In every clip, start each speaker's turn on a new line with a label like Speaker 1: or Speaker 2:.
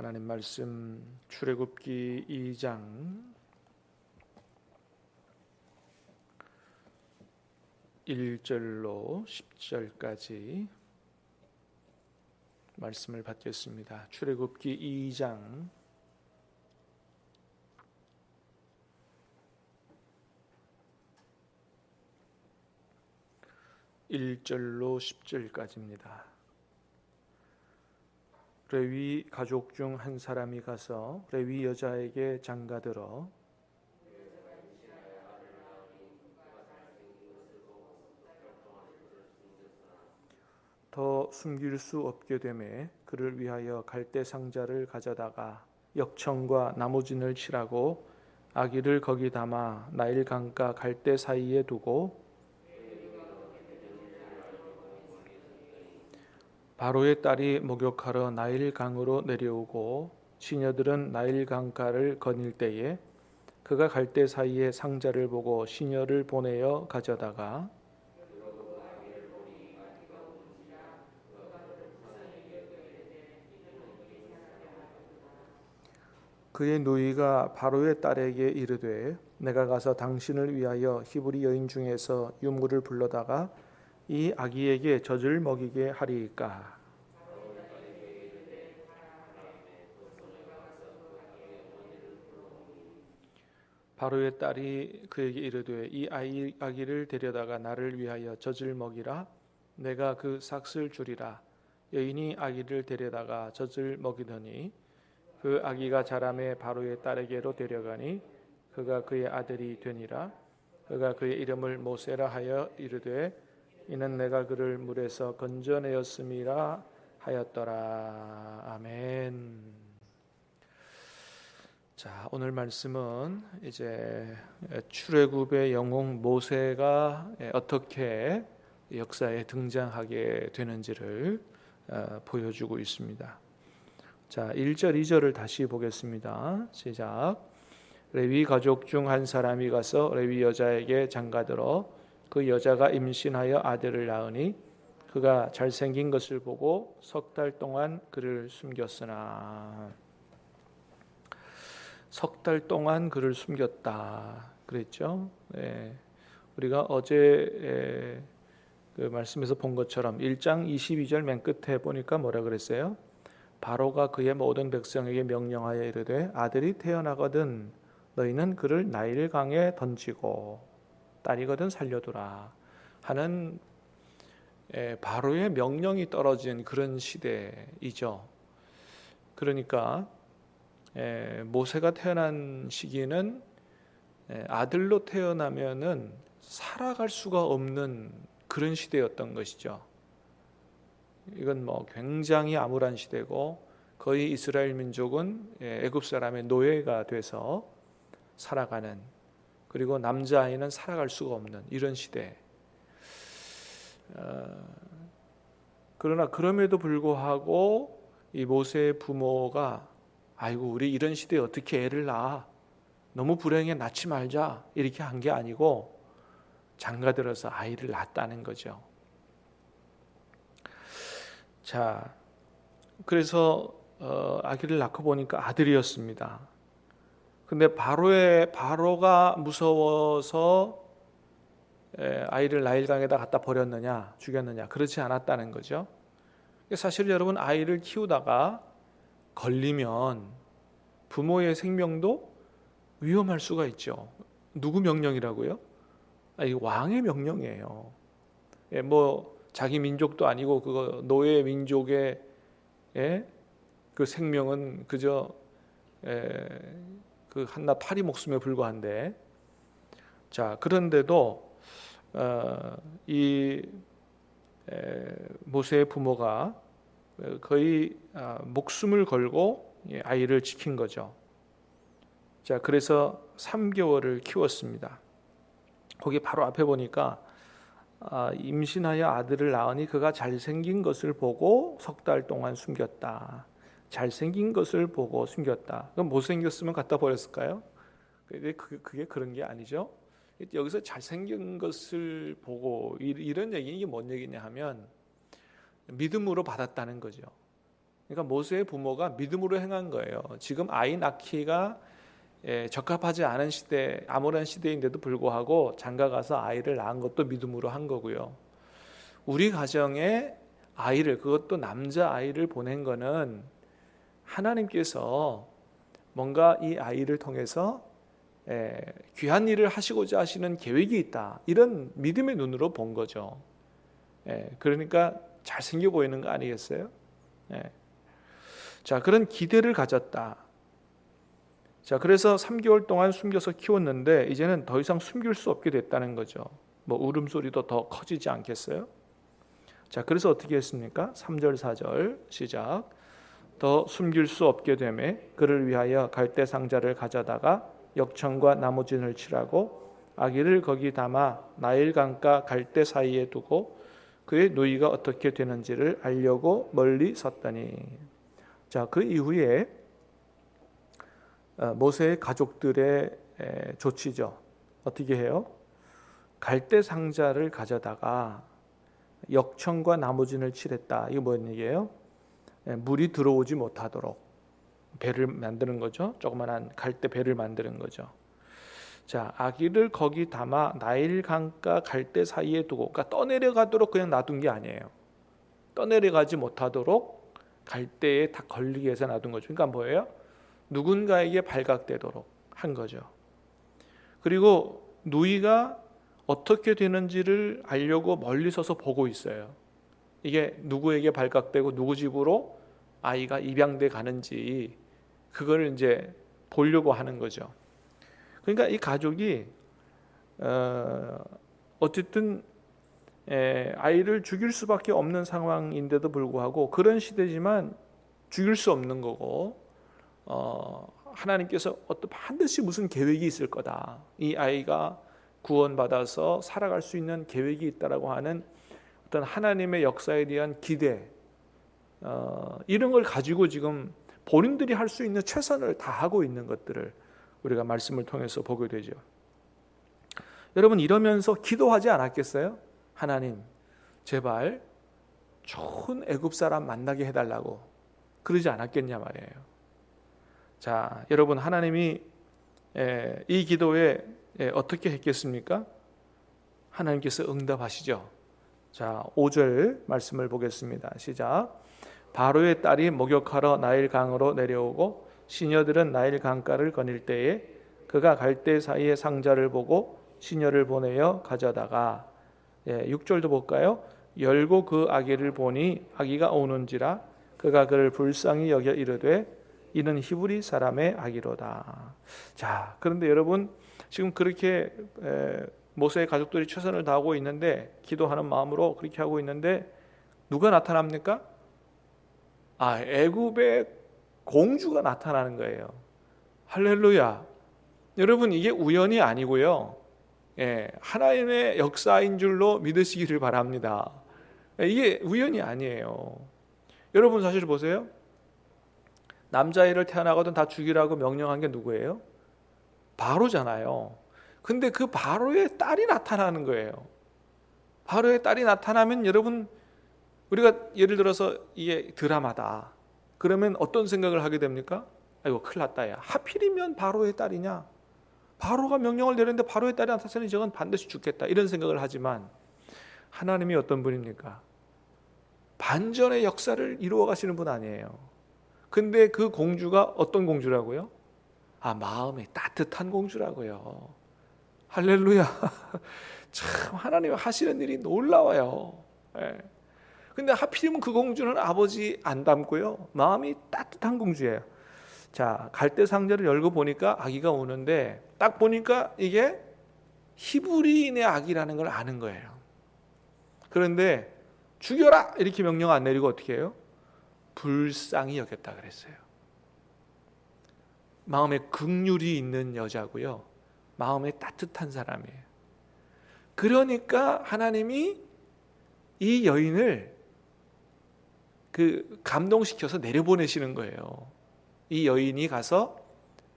Speaker 1: 하나님 말씀 출애굽기 2장 1절로 10절까지 말씀을 받겠습니다. 출애굽기 2장 1절로 10절까지입니다. 레위 가족 중 한 사람이 가서 레위 여자에게 장가들어 더 숨길 수 없게 되매 그를 위하여 갈대 상자를 가져다가 역청과 나무진을 칠하고 아기를 거기 담아 나일 강가 갈대 사이에 두고 바로의 딸이 목욕하러 나일 강으로 내려오고 시녀들은 나일 강가를 거닐 때에 그가 갈대 사이에 상자를 보고 시녀를 보내어 가져다가 그의 누이가 바로의 딸에게 이르되 내가 가서 당신을 위하여 히브리 여인 중에서 유물을 불러다가 이 아기에게 젖을 먹이게 하리이까. 바로의 딸이 그에게 이르되 이 아기를 데려다가 나를 위하여 젖을 먹이라. 내가 그 삭을 주리라. 여인이 아기를 데려다가 젖을 먹이더니 그 아기가 자라매 바로의 딸에게로 데려가니 그가 그의 아들이 되니라. 그가 그의 이름을 모세라 하여 이르되 이는 내가 그를 물에서 건져내었음이라 하였더라. 아멘. 자, 오늘 말씀은 이제 출애굽의 영웅 모세가 어떻게 역사에 등장하게 되는지를 보여주고 있습니다. 자, 1절, 2절을 다시 보겠습니다. 시작. 레위 가족 중 한 사람이 가서 레위 여자에게 장가들어 그 여자가 임신하여 아들을 낳으니 그가 잘생긴 것을 보고 석 달 동안 그를 숨겼으나 석 달 동안 그를 숨겼다 그랬죠. 네. 우리가 어제 그 말씀에서 본 것처럼 1장 22절 맨 끝에 보니까 뭐라 그랬어요? 바로가 그의 모든 백성에게 명령하여 이르되 아들이 태어나거든 너희는 그를 나일 강에 던지고 딸이거든 살려두라 하는 바로의 명령이 떨어진 그런 시대이죠. 그러니까 모세가 태어난 시기는 아들로 태어나면은 살아갈 수가 없는 그런 시대였던 것이죠. 이건 뭐 굉장히 암울한 시대고 거의 이스라엘 민족은 애굽 사람의 노예가 돼서 살아가는, 그리고 남자아이는 살아갈 수가 없는 이런 시대. 그러나 그럼에도 불구하고 이 모세의 부모가 아이고 우리 이런 시대에 어떻게 애를 낳아, 너무 불행해, 낳지 말자 이렇게 한 게 아니고 장가들어서 아이를 낳았다는 거죠. 자, 그래서 아기를 낳고 보니까 아들이었습니다. 근데 바로가 무서워서 아이를 나일강에다 갖다 버렸느냐 죽였느냐, 그렇지 않았다는 거죠. 사실 여러분, 아이를 키우다가 걸리면 부모의 생명도 위험할 수가 있죠. 누구 명령이라고요? 아니, 왕의 명령이에요. 뭐 자기 민족도 아니고 그거 노예 민족의 그 생명은 그저 그 한낱 파리 목숨에 불과한데, 자, 그런데도 이 모세의 부모가 거의 목숨을 걸고 아이를 지킨 거죠. 자, 그래서 3개월을 키웠습니다. 거기 바로 앞에 보니까 임신하여 아들을 낳으니 그가 잘생긴 것을 보고 석 달 동안 숨겼다. 잘생긴 것을 보고 숨겼다. 그럼 못생겼으면 갖다 버렸을까요? 그게 그런 게 아니죠. 여기서 잘생긴 것을 보고 이런 얘기는 이게 뭔 얘기냐 하면 믿음으로 받았다는 거죠. 그러니까 모세의 부모가 믿음으로 행한 거예요. 지금 아이 낳기가 적합하지 않은 시대, 암울한 시대인데도 불구하고 장가가서 아이를 낳은 것도 믿음으로 한 거고요. 우리 가정에 아이를, 그것도 남자 아이를 보낸 거는 하나님께서 뭔가 이 아이를 통해서 귀한 일을 하시고자 하시는 계획이 있다, 이런 믿음의 눈으로 본 거죠. 그러니까 잘생겨 보이는 거 아니겠어요? 자, 그런 기대를 가졌다. 자, 그래서 3개월 동안 숨겨서 키웠는데 이제는 더 이상 숨길 수 없게 됐다는 거죠. 뭐 울음소리도 더 커지지 않겠어요? 자, 그래서 어떻게 했습니까? 3절 4절 시작. 더 숨길 수 없게 되매 그를 위하여 갈대 상자를 가져다가 역청과 나무진을 칠하고 아기를 거기 담아 나일 강가 갈대 사이에 두고 그의 누이가 어떻게 되는지를 알려고 멀리 섰더니. 자, 그 이후에 모세의 가족들의 조치죠. 어떻게 해요? 갈대 상자를 가져다가 역청과 나무진을 칠했다. 이거 뭔 얘기예요? 물이 들어오지 못하도록 배를 만드는 거죠. 조그만한 갈대 배를 만드는 거죠. 자, 아기를 거기 담아 나일 강가 갈대 사이에 두고, 그러니까 떠내려가도록 그냥 놔둔 게 아니에요. 떠내려가지 못하도록 갈대에 다 걸리게 해서 놔둔 거죠. 그러니까 뭐예요? 누군가에게 발각되도록 한 거죠. 그리고 누이가 어떻게 되는지를 알려고 멀리 서서 보고 있어요. 이게 누구에게 발각되고 누구 집으로 아이가 입양돼 가는지 그걸 이제 보려고 하는 거죠. 그러니까 이 가족이 어쨌든 아이를 죽일 수밖에 없는 상황인데도 불구하고, 그런 시대지만 죽일 수 없는 거고, 하나님께서 반드시 무슨 계획이 있을 거다, 이 아이가 구원받아서 살아갈 수 있는 계획이 있다라고 하는 어떤 하나님의 역사에 대한 기대, 이런 걸 가지고 지금 본인들이 할 수 있는 최선을 다하고 있는 것들을 우리가 말씀을 통해서 보게 되죠. 여러분, 이러면서 기도하지 않았겠어요? 하나님, 제발 좋은 애굽 사람 만나게 해달라고 그러지 않았겠냐 말이에요. 자, 여러분, 하나님이 이 기도에 어떻게 했겠습니까? 하나님께서 응답하시죠. 자, 5절 말씀을 보겠습니다. 시작. 바로의 딸이 목욕하러 나일 강으로 내려오고 시녀들은 나일 강가를 거닐 때에 그가 갈대 사이에 상자를 보고 시녀를 보내어 가져다가, 6절도 볼까요? 열고 그 아기를 보니 아기가 우는지라 그가 그를 불쌍히 여겨 이르되 이는 히브리 사람의 아기로다. 자, 그런데 여러분, 지금 그렇게 모세의 가족들이 최선을 다하고 있는데, 기도하는 마음으로 그렇게 하고 있는데 누가 나타납니까? 애굽의 공주가 나타나는 거예요. 할렐루야. 여러분, 이게 우연이 아니고요, 하나님의 역사인 줄로 믿으시기를 바랍니다. 이게 우연이 아니에요. 여러분, 사실 보세요. 남자애를 태어나거든 다 죽이라고 명령한 게 누구예요? 바로잖아요. 근데 그 바로의 딸이 나타나는 거예요. 바로의 딸이 나타나면 여러분, 우리가 예를 들어서 이게 드라마다 그러면 어떤 생각을 하게 됩니까? 아이고, 큰일 났다, 야. 하필이면 바로의 딸이냐? 바로가 명령을 내렸는데 바로의 딸이 나타나니 저건 반드시 죽겠다, 이런 생각을 하지만, 하나님이 어떤 분입니까? 반전의 역사를 이루어 가시는 분 아니에요. 근데 그 공주가 어떤 공주라고요? 마음이 따뜻한 공주라고요. 할렐루야. 참 하나님 하시는 일이 놀라워요. 근데 하필이면 그 공주는 아버지 안 닮고요, 마음이 따뜻한 공주예요. 자, 갈대 상자를 열고 보니까 아기가 우는데, 딱 보니까 이게 히브리인의 아기라는 걸 아는 거예요. 그런데 죽여라 이렇게 명령 안 내리고 어떻게 해요? 불쌍히 여겼다 그랬어요. 마음에 긍휼이 있는 여자고요, 마음에 따뜻한 사람이에요. 그러니까 하나님이 이 여인을 감동시켜서 내려보내시는 거예요. 이 여인이 가서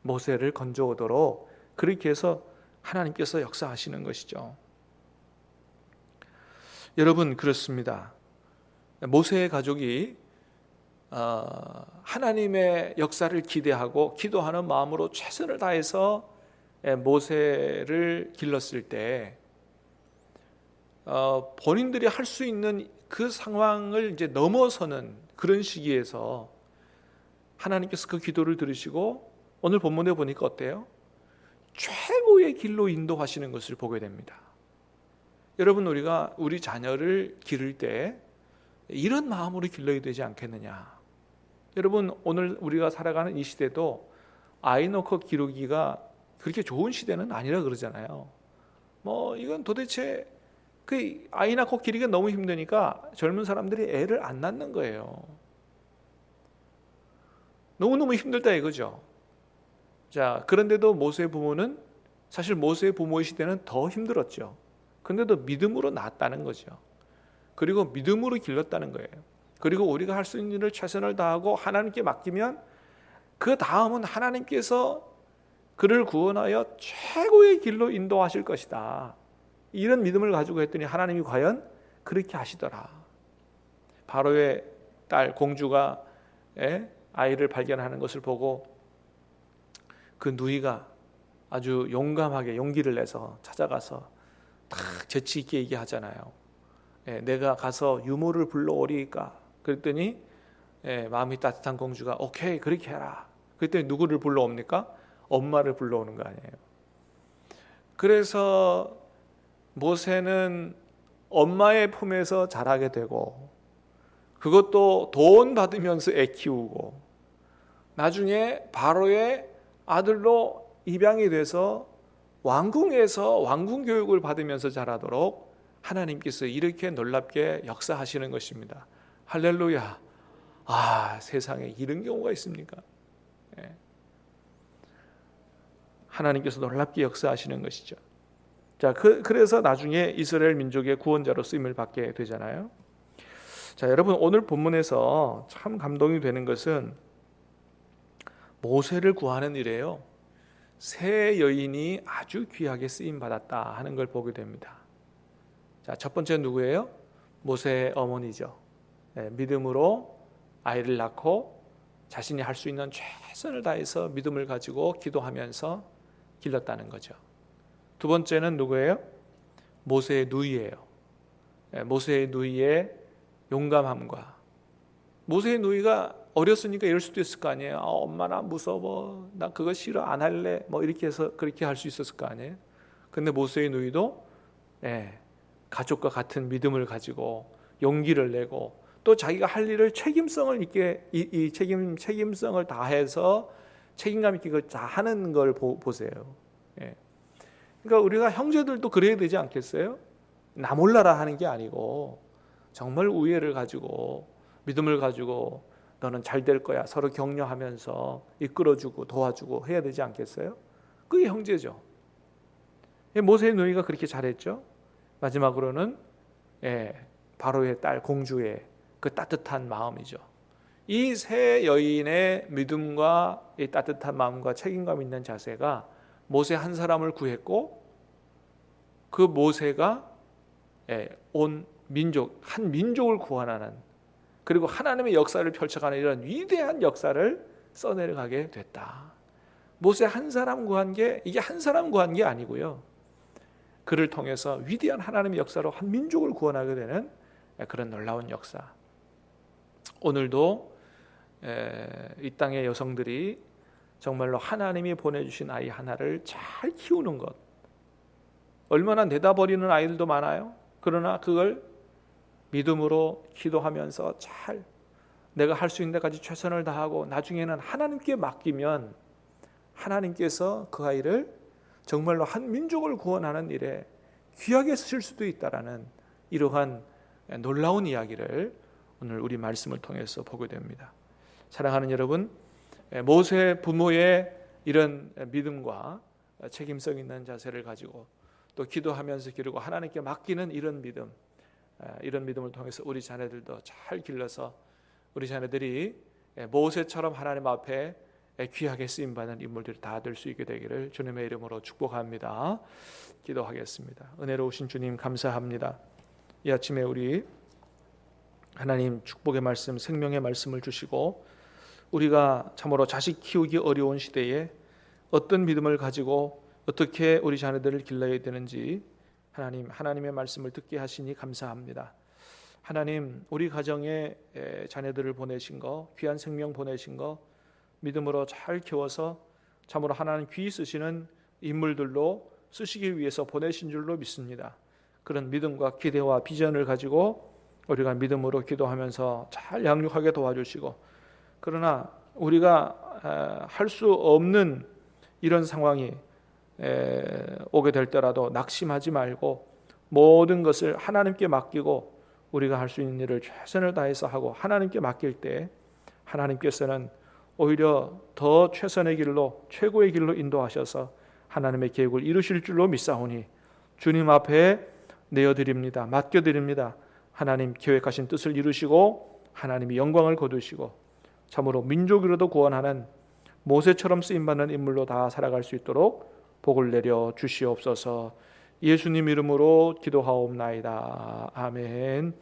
Speaker 1: 모세를 건져오도록 그렇게 해서 하나님께서 역사하시는 것이죠. 여러분, 그렇습니다. 모세의 가족이 하나님의 역사를 기대하고 기도하는 마음으로 최선을 다해서 모세를 길렀을 때 본인들이 할 수 있는 그 상황을 이제 넘어서는 그런 시기에서 하나님께서 그 기도를 들으시고 오늘 본문에 보니까 어때요? 최고의 길로 인도하시는 것을 보게 됩니다. 여러분, 우리가 우리 자녀를 기를 때 이런 마음으로 길러야 되지 않겠느냐. 여러분, 오늘 우리가 살아가는 이 시대도 아이 놓고 기르기가 그렇게 좋은 시대는 아니라 그러잖아요. 이건 도대체 그 아이 낳고 기르기가 너무 힘드니까 젊은 사람들이 애를 안 낳는 거예요. 너무너무 힘들다 이거죠. 자, 그런데도 모세의 부모는 사실 모세의 부모의 시대는 더 힘들었죠. 그런데도 믿음으로 낳았다는 거죠. 그리고 믿음으로 길렀다는 거예요. 그리고 우리가 할 수 있는 일을 최선을 다하고 하나님께 맡기면 그 다음은 하나님께서 그를 구원하여 최고의 길로 인도하실 것이다. 이런 믿음을 가지고 했더니 하나님이 과연 그렇게 하시더라. 바로의 딸 공주가 아이를 발견하는 것을 보고 그 누이가 아주 용감하게 용기를 내서 찾아가서 딱 재치 있게 얘기하잖아요. 내가 가서 유모를 불러오리까? 그랬더니 마음이 따뜻한 공주가 오케이 그렇게 해라. 그랬더니 누구를 불러옵니까? 엄마를 불러오는 거 아니에요. 그래서 모세는 엄마의 품에서 자라게 되고 그것도 돈 받으면서 애 키우고 나중에 바로의 아들로 입양이 돼서 왕궁에서 왕궁 교육을 받으면서 자라도록 하나님께서 이렇게 놀랍게 역사하시는 것입니다. 할렐루야. 세상에 이런 경우가 있습니까? 하나님께서 놀랍게 역사하시는 것이죠. 자, 그래서 나중에 이스라엘 민족의 구원자로 쓰임을 받게 되잖아요. 자, 여러분, 오늘 본문에서 참 감동이 되는 것은 모세를 구하는 일에요. 세 여인이 아주 귀하게 쓰임 받았다 하는 걸 보게 됩니다. 자, 첫 번째 누구예요? 모세의 어머니죠. 믿음으로 아이를 낳고 자신이 할 수 있는 최선을 다해서 믿음을 가지고 기도하면서 길렀다는 거죠. 두 번째는 누구예요? 모세의 누이예요. 모세의 누이의 용감함과 모세의 누이가 어렸으니까 이럴 수도 있을 거 아니에요. 엄마 나 무서워. 나 그거 싫어. 안 할래. 이렇게 해서 그렇게 할 수 있었을 거 아니에요. 근데 모세의 누이도 가족과 같은 믿음을 가지고 용기를 내고 또 자기가 할 일을 책임성을 있게 이 책임성을 다해서 책임감 있게 그걸 다 하는 걸 보세요. 그러니까 우리가 형제들도 그래야 되지 않겠어요? 나 몰라라 하는 게 아니고 정말 우애를 가지고 믿음을 가지고 너는 잘 될 거야. 서로 격려하면서 이끌어주고 도와주고 해야 되지 않겠어요? 그게 형제죠. 모세의 누이가 그렇게 잘했죠. 마지막으로는 바로의 딸 공주의 그 따뜻한 마음이죠. 이 세 여인의 믿음과 이 따뜻한 마음과 책임감 있는 자세가 모세 한 사람을 구했고 그 모세가 온 민족, 한 민족을 구원하는 그리고 하나님의 역사를 펼쳐가는 이런 위대한 역사를 써내려가게 됐다. 모세 한 사람 구한 게 이게 한 사람 구한 게 아니고요. 그를 통해서 위대한 하나님의 역사로 한 민족을 구원하게 되는 그런 놀라운 역사. 오늘도 이 땅의 여성들이 정말로 하나님이 보내주신 아이 하나를 잘 키우는 것. 얼마나 내다버리는 아이들도 많아요. 그러나 그걸 믿음으로 기도하면서 잘 내가 할 수 있는 데까지 최선을 다하고 나중에는 하나님께 맡기면 하나님께서 그 아이를 정말로 한 민족을 구원하는 일에 귀하게 쓰실 수도 있다라는 이러한 놀라운 이야기를 오늘 우리 말씀을 통해서 보게 됩니다. 사랑하는 여러분, 모세 부모의 이런 믿음과 책임성 있는 자세를 가지고 또 기도하면서 기르고 하나님께 맡기는 이런 믿음을 통해서 우리 자녀들도 잘 길러서 우리 자녀들이 모세처럼 하나님 앞에 귀하게 쓰임받는 인물들이 다 될 수 있게 되기를 주님의 이름으로 축복합니다. 기도하겠습니다. 은혜로우신 주님 감사합니다. 이 아침에 우리 하나님 축복의 말씀, 생명의 말씀을 주시고 우리가 참으로 자식 키우기 어려운 시대에 어떤 믿음을 가지고 어떻게 우리 자녀들을 길러야 되는지 하나님의 말씀을 듣게 하시니 감사합니다. 하나님, 우리 가정에 자녀들을 보내신 거, 귀한 생명 보내신 거 믿음으로 잘 키워서 참으로 하나님 귀히 쓰시는 인물들로 쓰시기 위해서 보내신 줄로 믿습니다. 그런 믿음과 기대와 비전을 가지고 우리가 믿음으로 기도하면서 잘 양육하게 도와주시고, 그러나 우리가 할 수 없는 이런 상황이 오게 될 때라도 낙심하지 말고 모든 것을 하나님께 맡기고 우리가 할 수 있는 일을 최선을 다해서 하고 하나님께 맡길 때 하나님께서는 오히려 더 최선의 길로, 최고의 길로 인도하셔서 하나님의 계획을 이루실 줄로 믿사오니 주님 앞에 내어드립니다. 맡겨드립니다. 하나님 계획하신 뜻을 이루시고 하나님이 영광을 거두시고 참으로 민족으로도 구원하는 모세처럼 쓰임받는 인물로 다 살아갈 수 있도록 복을 내려 주시옵소서. 예수님 이름으로 기도하옵나이다. 아멘.